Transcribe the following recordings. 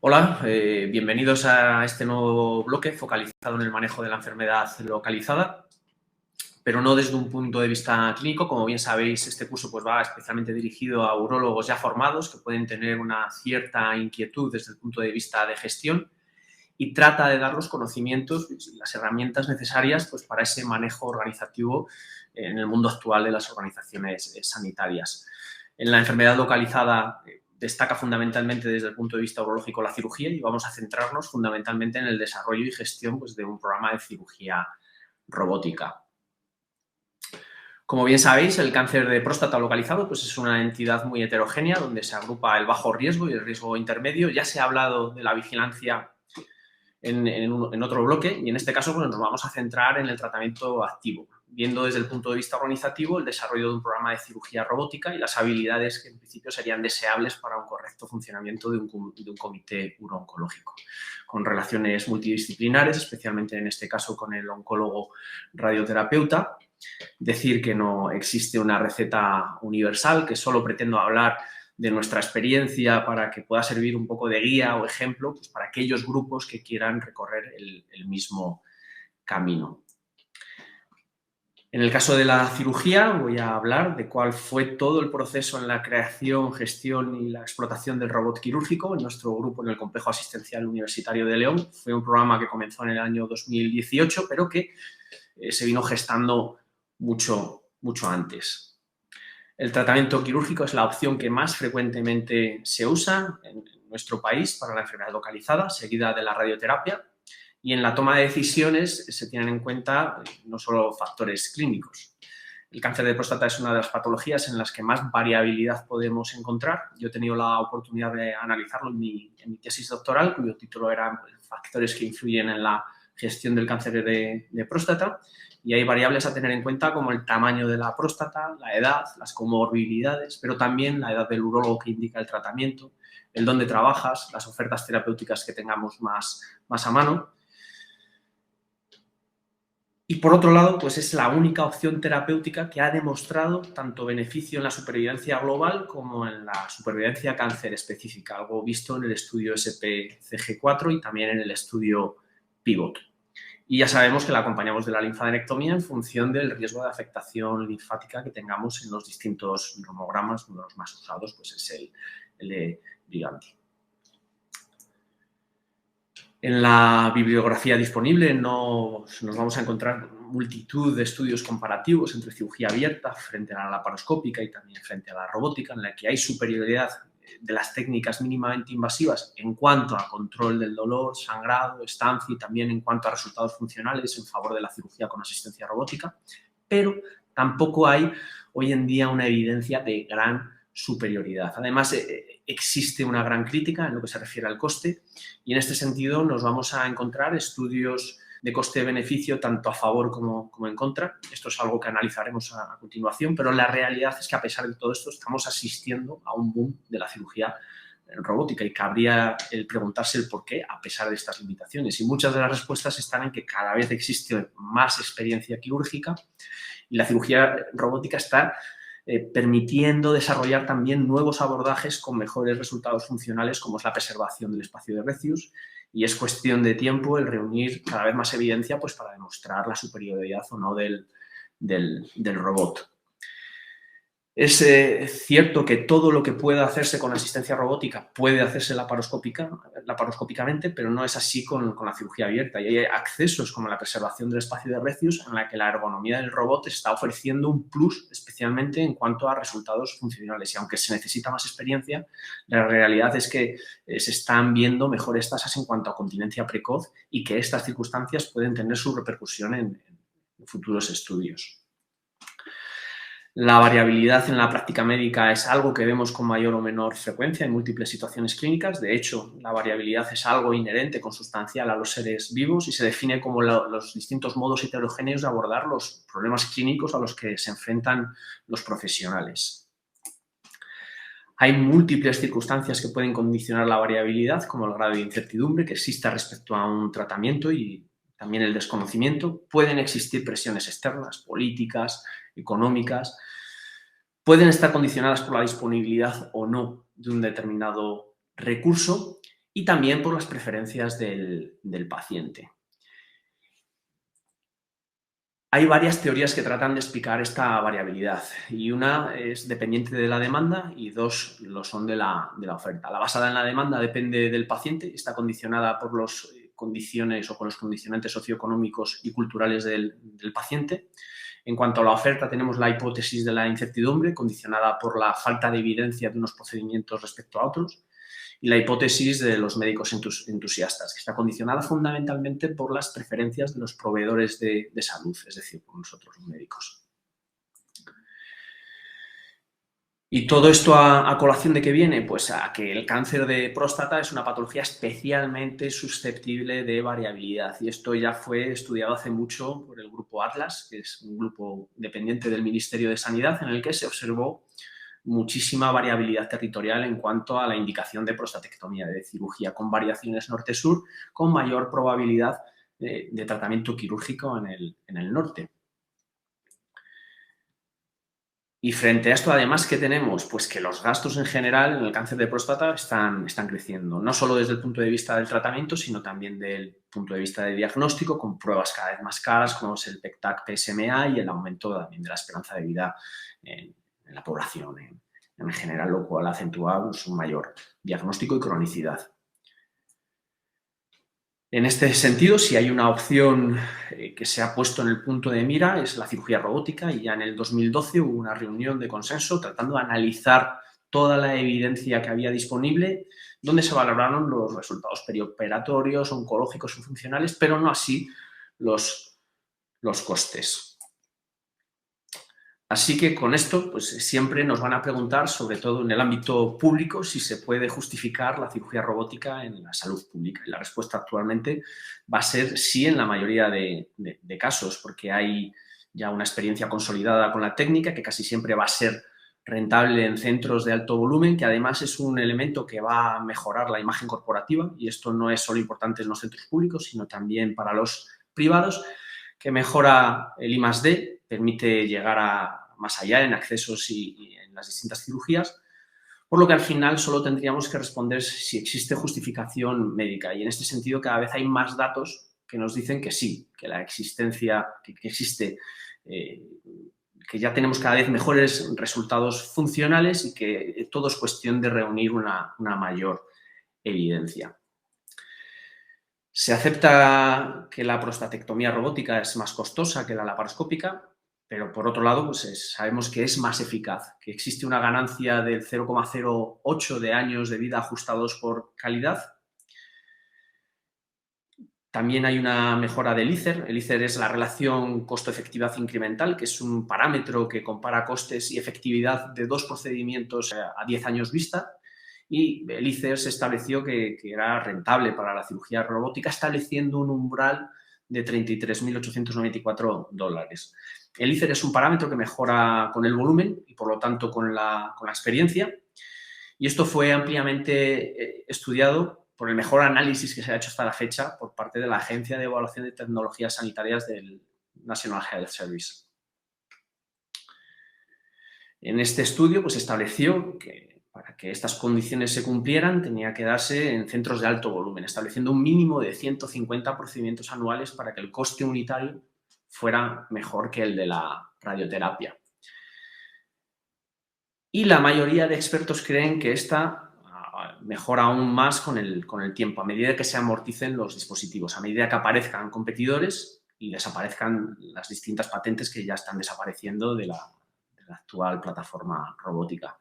Hola, bienvenidos a este nuevo bloque focalizado en el manejo de la enfermedad localizada, pero no desde un punto de vista clínico. Como bien sabéis, este curso va especialmente dirigido a urólogos ya formados que pueden tener una cierta inquietud desde el punto de vista de gestión y trata de dar los conocimientos y las herramientas necesarias para ese manejo organizativo en el mundo actual de las organizaciones sanitarias. En la enfermedad localizada destaca fundamentalmente desde el punto de vista urológico la cirugía y vamos a centrarnos fundamentalmente en el desarrollo y gestión de un programa de cirugía robótica. Como bien sabéis, el cáncer de próstata localizado es una entidad muy heterogénea donde se agrupa el bajo riesgo y el riesgo intermedio. Ya se ha hablado de la vigilancia en otro bloque y en este caso nos vamos a centrar en el tratamiento activo, viendo desde el punto de vista organizativo el desarrollo de un programa de cirugía robótica y las habilidades que en principio serían deseables para un correcto funcionamiento de un comité urooncológico, con relaciones multidisciplinares, especialmente en este caso con el oncólogo radioterapeuta. Decir que no existe una receta universal, que solo pretendo hablar de nuestra experiencia para que pueda servir un poco de guía o ejemplo para aquellos grupos que quieran recorrer el mismo camino. En el caso de la cirugía voy a hablar de cuál fue todo el proceso en la creación, gestión y la explotación del robot quirúrgico en nuestro grupo en el Complejo Asistencial Universitario de León. Fue un programa que comenzó en el año 2018, pero que se vino gestando mucho antes. El tratamiento quirúrgico es la opción que más frecuentemente se usa en nuestro país para la enfermedad localizada, seguida de la radioterapia, y en la toma de decisiones se tienen en cuenta no solo factores clínicos. El cáncer de próstata es una de las patologías en las que más variabilidad podemos encontrar. Yo he tenido la oportunidad de analizarlo en mi tesis doctoral, cuyo título era Factores que influyen en la gestión del cáncer de próstata, y hay variables a tener en cuenta como el tamaño de la próstata, la edad, las comorbilidades, pero también la edad del urólogo que indica el tratamiento, el dónde trabajas, las ofertas terapéuticas que tengamos más a mano. Y por otro lado, es la única opción terapéutica que ha demostrado tanto beneficio en la supervivencia global como en la supervivencia cáncer específica, algo visto en el estudio SPCG4 y también en el estudio PIVOT. Y ya sabemos que la acompañamos de la linfadenectomía en función del riesgo de afectación linfática que tengamos en los distintos nomogramas. Uno de los más usados es el de Briganti. En la bibliografía disponible nos vamos a encontrar multitud de estudios comparativos entre cirugía abierta frente a la laparoscópica y también frente a la robótica, en la que hay superioridad de las técnicas mínimamente invasivas en cuanto a control del dolor, sangrado, estancia y también en cuanto a resultados funcionales en favor de la cirugía con asistencia robótica, pero tampoco hay hoy en día una evidencia de gran superioridad. Además, existe una gran crítica en lo que se refiere al coste y en este sentido nos vamos a encontrar estudios de coste-beneficio tanto a favor como en contra. Esto es algo que analizaremos a continuación, pero la realidad es que a pesar de todo esto estamos asistiendo a un boom de la cirugía robótica y cabría el preguntarse el por qué a pesar de estas limitaciones. Y muchas de las respuestas están en que cada vez existe más experiencia quirúrgica y la cirugía robótica está permitiendo desarrollar también nuevos abordajes con mejores resultados funcionales, como es la preservación del espacio de Recius, y es cuestión de tiempo el reunir cada vez más evidencia para demostrar la superioridad o no del robot. Es cierto que todo lo que pueda hacerse con asistencia robótica puede hacerse laparoscópicamente, pero no es así con la cirugía abierta. Y hay accesos como la preservación del espacio de Recius en la que la ergonomía del robot está ofreciendo un plus, especialmente en cuanto a resultados funcionales. Y aunque se necesita más experiencia, la realidad es que se están viendo mejores tasas en cuanto a continencia precoz y que estas circunstancias pueden tener su repercusión en futuros estudios. La variabilidad en la práctica médica es algo que vemos con mayor o menor frecuencia en múltiples situaciones clínicas. De hecho, la variabilidad es algo inherente, consustancial a los seres vivos y se define como los distintos modos heterogéneos de abordar los problemas clínicos a los que se enfrentan los profesionales. Hay múltiples circunstancias que pueden condicionar la variabilidad, como el grado de incertidumbre que exista respecto a un tratamiento y también el desconocimiento. Pueden existir presiones externas, políticas, económicas, pueden estar condicionadas por la disponibilidad o no de un determinado recurso y también por las preferencias del paciente. Hay varias teorías que tratan de explicar esta variabilidad y una es dependiente de la demanda y dos lo son de la oferta. La basada en la demanda depende del paciente, está condicionada por las condiciones o con los condicionantes socioeconómicos y culturales del paciente. En cuanto a la oferta, tenemos la hipótesis de la incertidumbre, condicionada por la falta de evidencia de unos procedimientos respecto a otros, y la hipótesis de los médicos entusiastas, que está condicionada fundamentalmente por las preferencias de los proveedores de salud, es decir, por nosotros los médicos. ¿Y todo esto a colación de qué viene? Pues a que el cáncer de próstata es una patología especialmente susceptible de variabilidad. Y esto ya fue estudiado hace mucho por el grupo Atlas, que es un grupo dependiente del Ministerio de Sanidad, en el que se observó muchísima variabilidad territorial en cuanto a la indicación de prostatectomía, de cirugía con variaciones norte-sur, con mayor probabilidad de tratamiento quirúrgico en el norte. Y frente a esto, además, ¿qué tenemos? Pues que los gastos en general en el cáncer de próstata están creciendo, no solo desde el punto de vista del tratamiento, sino también del punto de vista de diagnóstico, con pruebas cada vez más caras, como es el PET-TAC-PSMA y el aumento también de la esperanza de vida en la población en general, lo cual acentúa un mayor diagnóstico y cronicidad. En este sentido, si hay una opción que se ha puesto en el punto de mira, es la cirugía robótica, y ya en el 2012 hubo una reunión de consenso tratando de analizar toda la evidencia que había disponible, donde se valoraron los resultados perioperatorios, oncológicos y funcionales, pero no así los costes. Así que con esto, pues siempre nos van a preguntar, sobre todo en el ámbito público, si se puede justificar la cirugía robótica en la salud pública. Y la respuesta actualmente va a ser sí en la mayoría de casos, porque hay ya una experiencia consolidada con la técnica que casi siempre va a ser rentable en centros de alto volumen, que además es un elemento que va a mejorar la imagen corporativa, y esto no es solo importante en los centros públicos, sino también para los privados, que mejora el I+D, permite llegar a más allá en accesos y en las distintas cirugías, por lo que al final solo tendríamos que responder si existe justificación médica. Y en este sentido cada vez hay más datos que nos dicen que sí, que la existencia, que existe, que ya tenemos cada vez mejores resultados funcionales y que todo es cuestión de reunir una mayor evidencia. Se acepta que la prostatectomía robótica es más costosa que la laparoscópica, pero por otro lado pues sabemos que es más eficaz, que existe una ganancia del 0,08 de años de vida ajustados por calidad. También hay una mejora del ICER. El ICER es la relación costo-efectividad incremental, que es un parámetro que compara costes y efectividad de dos procedimientos a 10 años vista. Y el ICER se estableció que era rentable para la cirugía robótica, estableciendo un umbral de $33.894. El ICER es un parámetro que mejora con el volumen y, por lo tanto, con la experiencia. Y esto fue ampliamente estudiado por el mejor análisis que se ha hecho hasta la fecha por parte de la Agencia de Evaluación de Tecnologías Sanitarias del National Health Service. En este estudio pues, se estableció que para que estas condiciones se cumplieran tenía que darse en centros de alto volumen, estableciendo un mínimo de 150 procedimientos anuales para que el coste unitario fuera mejor que el de la radioterapia. Y la mayoría de expertos creen que esta mejora aún más con el tiempo, a medida que se amorticen los dispositivos, a medida que aparezcan competidores y desaparezcan las distintas patentes que ya están desapareciendo de la actual plataforma robótica.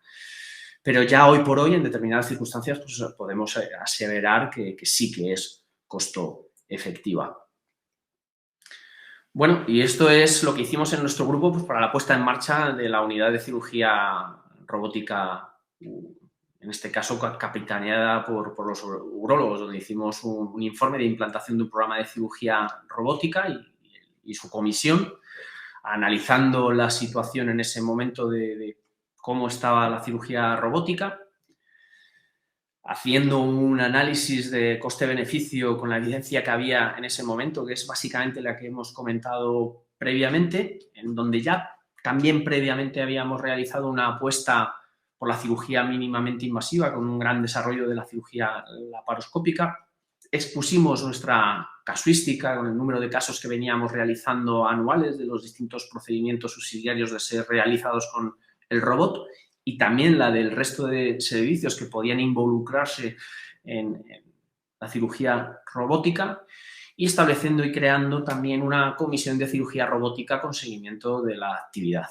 Pero ya hoy por hoy, en determinadas circunstancias, pues podemos aseverar que sí que es costo efectiva. Bueno, y esto es lo que hicimos en nuestro grupo pues, para la puesta en marcha de la unidad de cirugía robótica, en este caso capitaneada por los urólogos, donde hicimos un informe de implantación de un programa de cirugía robótica y su comisión, analizando la situación en ese momento de cómo estaba la cirugía robótica, haciendo un análisis de coste-beneficio con la evidencia que había en ese momento, que es básicamente la que hemos comentado previamente, en donde ya también previamente habíamos realizado una apuesta por la cirugía mínimamente invasiva, con un gran desarrollo de la cirugía laparoscópica. Expusimos nuestra casuística con el número de casos que veníamos realizando anuales de los distintos procedimientos subsidiarios de ser realizados con el robot y también la del resto de servicios que podían involucrarse en la cirugía robótica, y estableciendo y creando también una comisión de cirugía robótica con seguimiento de la actividad.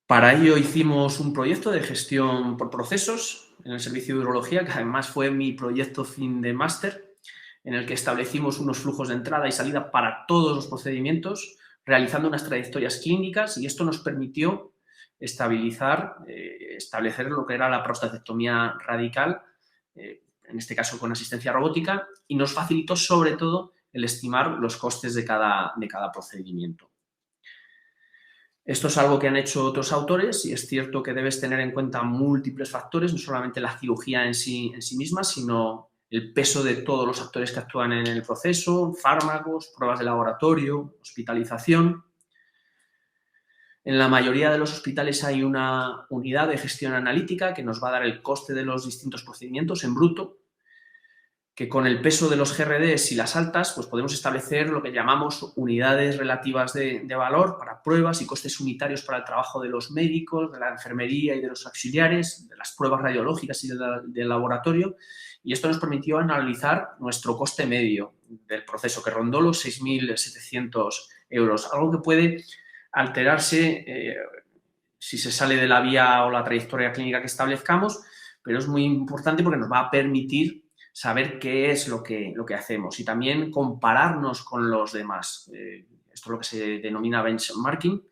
Para ello hicimos un proyecto de gestión por procesos en el servicio de urología, que además fue mi proyecto fin de máster, en el que establecimos unos flujos de entrada y salida para todos los procedimientos, realizando unas trayectorias clínicas, y esto nos permitió establecer lo que era la prostatectomía radical, en este caso con asistencia robótica, y nos facilitó sobre todo el estimar los costes de cada procedimiento. Esto es algo que han hecho otros autores y es cierto que debes tener en cuenta múltiples factores, no solamente la cirugía en sí misma, sino el peso de todos los actores que actúan en el proceso, fármacos, pruebas de laboratorio, hospitalización. En la mayoría de los hospitales hay una unidad de gestión analítica que nos va a dar el coste de los distintos procedimientos en bruto, que con el peso de los GRDs y las altas, pues podemos establecer lo que llamamos unidades relativas de valor para pruebas y costes unitarios para el trabajo de los médicos, de la enfermería y de los auxiliares, de las pruebas radiológicas y del laboratorio, y esto nos permitió analizar nuestro coste medio del proceso, que rondó los 6.700 euros, algo que puede alterarse si se sale de la vía o la trayectoria clínica que establezcamos, pero es muy importante porque nos va a permitir saber qué es lo que hacemos y también compararnos con los demás. Esto es lo que se denomina benchmarking,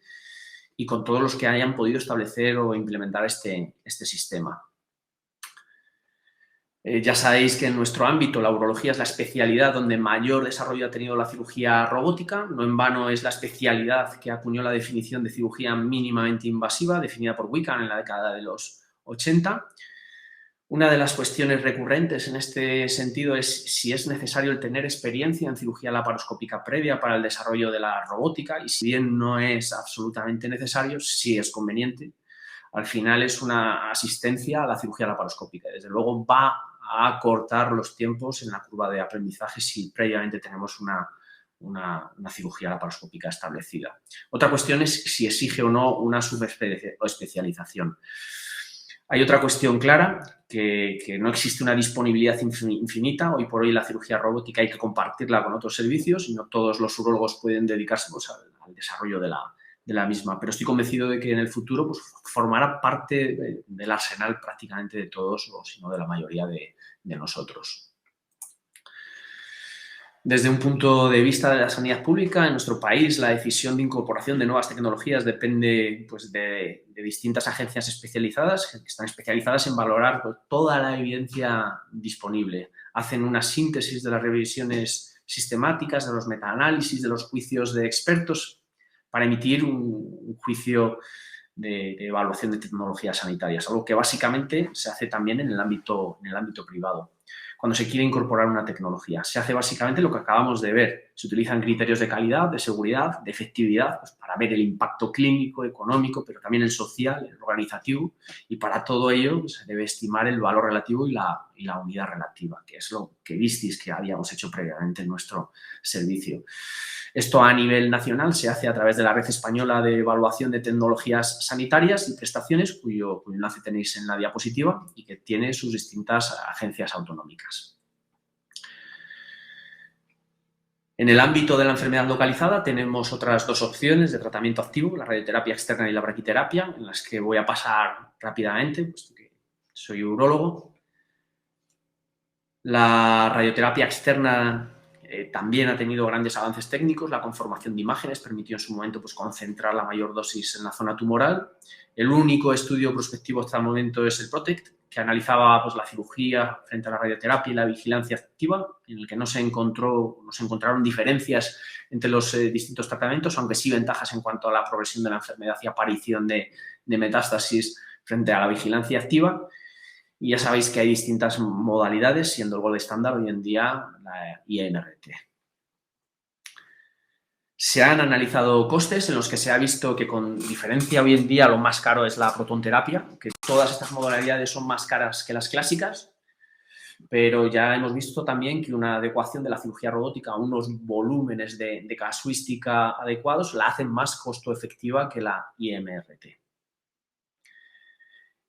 y con todos los que hayan podido establecer o implementar este sistema. Ya sabéis que en nuestro ámbito la urología es la especialidad donde mayor desarrollo ha tenido la cirugía robótica. No en vano es la especialidad que acuñó la definición de cirugía mínimamente invasiva, definida por Wickham en la década de los 80. Una de las cuestiones recurrentes en este sentido es si es necesario el tener experiencia en cirugía laparoscópica previa para el desarrollo de la robótica, y si bien no es absolutamente necesario, sí es conveniente. Al final es una asistencia a la cirugía laparoscópica. Desde luego va a acortar los tiempos en la curva de aprendizaje si previamente tenemos una cirugía laparoscópica establecida. Otra cuestión es si exige o no una subespecialización. Hay otra cuestión clara, que no existe una disponibilidad infinita. Hoy por hoy la cirugía robótica hay que compartirla con otros servicios y no todos los urólogos pueden dedicarse pues, al desarrollo de la misma. Pero estoy convencido de que en el futuro pues, formará parte del arsenal prácticamente de todos, o si no de la mayoría de nosotros. Desde un punto de vista de la sanidad pública, en nuestro país la decisión de incorporación de nuevas tecnologías depende pues, de distintas agencias especializadas que están especializadas en valorar pues, toda la evidencia disponible. Hacen una síntesis de las revisiones sistemáticas, de los metaanálisis, de los juicios de expertos para emitir un juicio de evaluación de tecnologías sanitarias, algo que básicamente se hace también en el ámbito privado. Cuando se quiere incorporar una tecnología, se hace básicamente lo que acabamos de ver. Se utilizan criterios de calidad, de seguridad, de efectividad, pues para ver el impacto clínico, económico, pero también el social, el organizativo, y para todo ello pues, se debe estimar el valor relativo y la unidad relativa, que es lo que visteis que habíamos hecho previamente en nuestro servicio. Esto a nivel nacional se hace a través de la Red Española de Evaluación de Tecnologías Sanitarias y Prestaciones, cuyo enlace tenéis en la diapositiva y que tiene sus distintas agencias autonómicas. En el ámbito de la enfermedad localizada tenemos otras dos opciones de tratamiento activo, la radioterapia externa y la braquiterapia, en las que voy a pasar rápidamente, puesto que soy urólogo. La radioterapia externa también ha tenido grandes avances técnicos. La conformación de imágenes permitió en su momento pues, concentrar la mayor dosis en la zona tumoral. El único estudio prospectivo hasta el momento es el PROTECT, que analizaba pues, la cirugía frente a la radioterapia y la vigilancia activa, en el que no se encontraron diferencias entre los distintos tratamientos, aunque sí ventajas en cuanto a la progresión de la enfermedad y aparición de metástasis frente a la vigilancia activa. Y ya sabéis que hay distintas modalidades, siendo el gold estándar hoy en día la INRT. Se han analizado costes en los que se ha visto que con diferencia hoy en día lo más caro es la protonterapia, que todas estas modalidades son más caras que las clásicas, pero ya hemos visto también que una adecuación de la cirugía robótica a unos volúmenes de casuística adecuados la hacen más costo efectiva que la IMRT.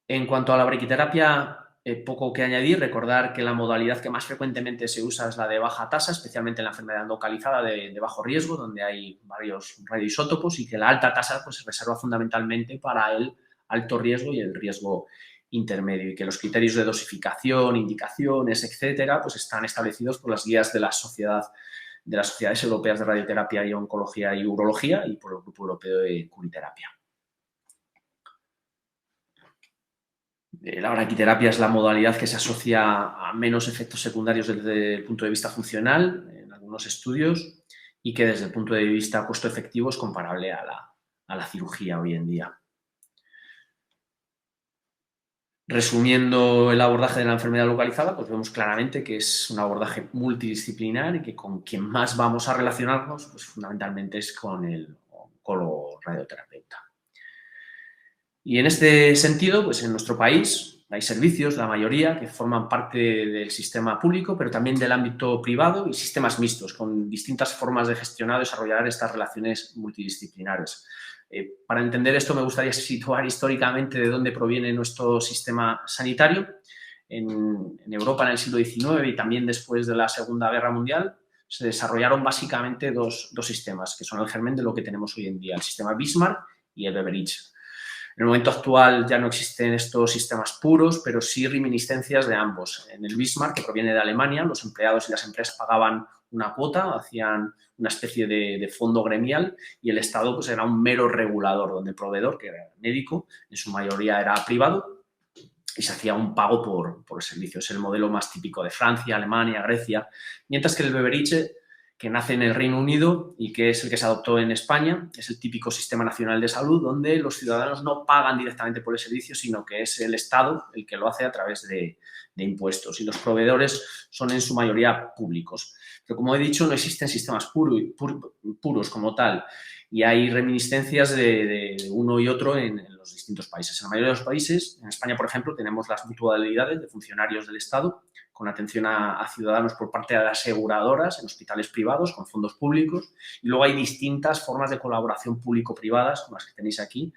En cuanto a la braquiterapia, poco que añadir, recordar que la modalidad que más frecuentemente se usa es la de baja tasa, especialmente en la enfermedad localizada de bajo riesgo, donde hay varios radioisótopos, y que la alta tasa pues, se reserva fundamentalmente para el alto riesgo y el riesgo intermedio, y que los criterios de dosificación, indicaciones, etcétera, pues están establecidos por las guías de las sociedades europeas de radioterapia y oncología y urología y por el Grupo Europeo de Curiterapia. La braquiterapia es la modalidad que se asocia a menos efectos secundarios desde el punto de vista funcional en algunos estudios y que desde el punto de vista costo-efectivo es comparable a la cirugía hoy en día. Resumiendo el abordaje de la enfermedad localizada, pues vemos claramente que es un abordaje multidisciplinar y que con quien más vamos a relacionarnos, pues fundamentalmente es con el oncólogo radioterapeuta. Y en este sentido, pues en nuestro país hay servicios, la mayoría, que forman parte del sistema público, pero también del ámbito privado y sistemas mixtos, con distintas formas de gestionar y desarrollar estas relaciones multidisciplinares. Para entender esto me gustaría situar históricamente de dónde proviene nuestro sistema sanitario. En Europa en el siglo XIX y también después de la Segunda Guerra Mundial se desarrollaron básicamente dos sistemas, que son el germen de lo que tenemos hoy en día, el sistema Bismarck y el Beveridge. En el momento actual ya no existen estos sistemas puros, pero sí reminiscencias de ambos. En el Bismarck, que proviene de Alemania, los empleados y las empresas pagaban una cuota, hacían una especie de fondo gremial y el Estado pues, era un mero regulador, donde el proveedor, que era médico, en su mayoría era privado y se hacía un pago por el servicio. Es el modelo más típico de Francia, Alemania, Grecia, mientras que el Beveridge, que nace en el Reino Unido y que es el que se adoptó en España, es el típico sistema nacional de salud donde los ciudadanos no pagan directamente por el servicio, sino que es el Estado el que lo hace a través de impuestos y los proveedores son en su mayoría públicos. Pero como he dicho, no existen sistemas puros como tal y hay reminiscencias de uno y otro en los distintos países. En la mayoría de los países, en España, por ejemplo, tenemos las mutualidades de funcionarios del Estado con atención a ciudadanos por parte de las aseguradoras en hospitales privados con fondos públicos. Y luego hay distintas formas de colaboración público-privadas, como las que tenéis aquí.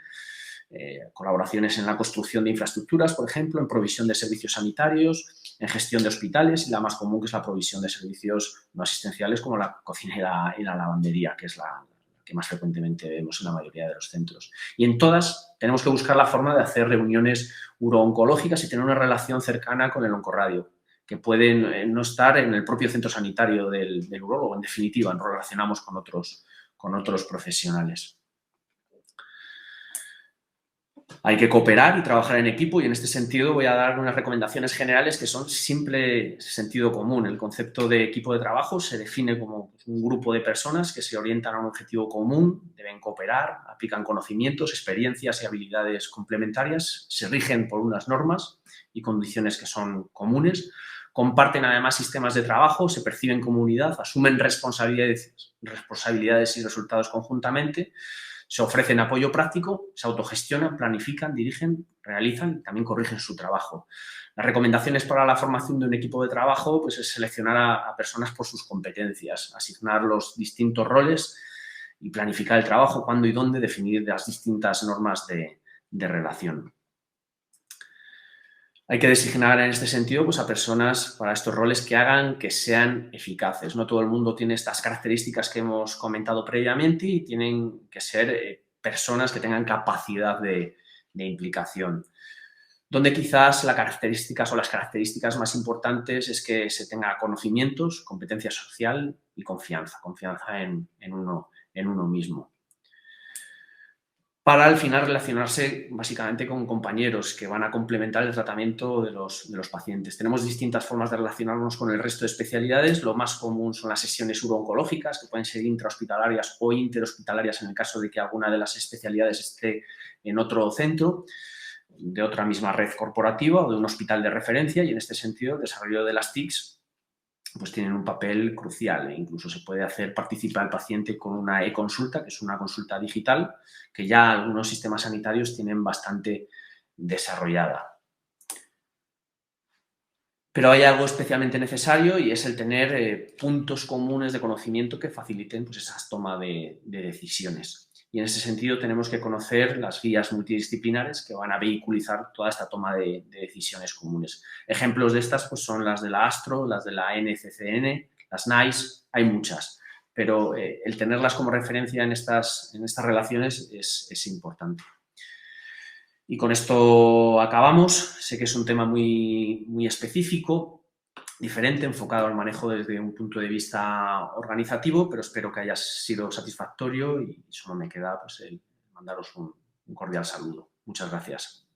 Colaboraciones en la construcción de infraestructuras, por ejemplo, en provisión de servicios sanitarios, en gestión de hospitales y la más común que es la provisión de servicios no asistenciales como la cocina y la lavandería, que es la que más frecuentemente vemos en la mayoría de los centros. Y en todas tenemos que buscar la forma de hacer reuniones urooncológicas y tener una relación cercana con el oncorradio, que pueden no estar en el propio centro sanitario del urólogo. En definitiva, nos relacionamos con otros profesionales. Hay que cooperar y trabajar en equipo y en este sentido voy a dar unas recomendaciones generales que son simple sentido común. El concepto de equipo de trabajo se define como un grupo de personas que se orientan a un objetivo común, deben cooperar, aplican conocimientos, experiencias y habilidades complementarias, se rigen por unas normas y condiciones que son comunes, comparten además sistemas de trabajo, se perciben como unidad, asumen responsabilidades y resultados conjuntamente, se ofrecen apoyo práctico, se autogestionan, planifican, dirigen, realizan y también corrigen su trabajo. Las recomendaciones para la formación de un equipo de trabajo pues, es seleccionar a personas por sus competencias, asignar los distintos roles y planificar el trabajo, cuándo y dónde, definir las distintas normas de relación. Hay que designar en este sentido pues, a personas para estos roles que hagan que sean eficaces. No todo el mundo tiene estas características que hemos comentado previamente y tienen que ser personas que tengan capacidad de implicación. Donde quizás las características más importantes es que se tenga conocimientos, competencia social y confianza en uno mismo. Para al final relacionarse básicamente con compañeros que van a complementar el tratamiento de los pacientes. Tenemos distintas formas de relacionarnos con el resto de especialidades. Lo más común son las sesiones urooncológicas, que pueden ser intrahospitalarias o interhospitalarias en el caso de que alguna de las especialidades esté en otro centro, de otra misma red corporativa o de un hospital de referencia, y en este sentido el desarrollo de las TICs pues tienen un papel crucial e incluso se puede hacer participar al paciente con una e-consulta, que es una consulta digital, que ya algunos sistemas sanitarios tienen bastante desarrollada. Pero hay algo especialmente necesario y es el tener puntos comunes de conocimiento que faciliten pues, esas tomas de decisiones. Y en ese sentido tenemos que conocer las guías multidisciplinares que van a vehiculizar toda esta toma de decisiones comunes. Ejemplos de estas pues, son las de la ASTRO, las de la NCCN, las NICE, hay muchas. Pero el tenerlas como referencia en estas relaciones es importante. Y con esto acabamos. Sé que es un tema muy, muy específico, diferente, enfocado al manejo desde un punto de vista organizativo, pero espero que haya sido satisfactorio y solo me queda pues, el mandaros un cordial saludo. Muchas gracias.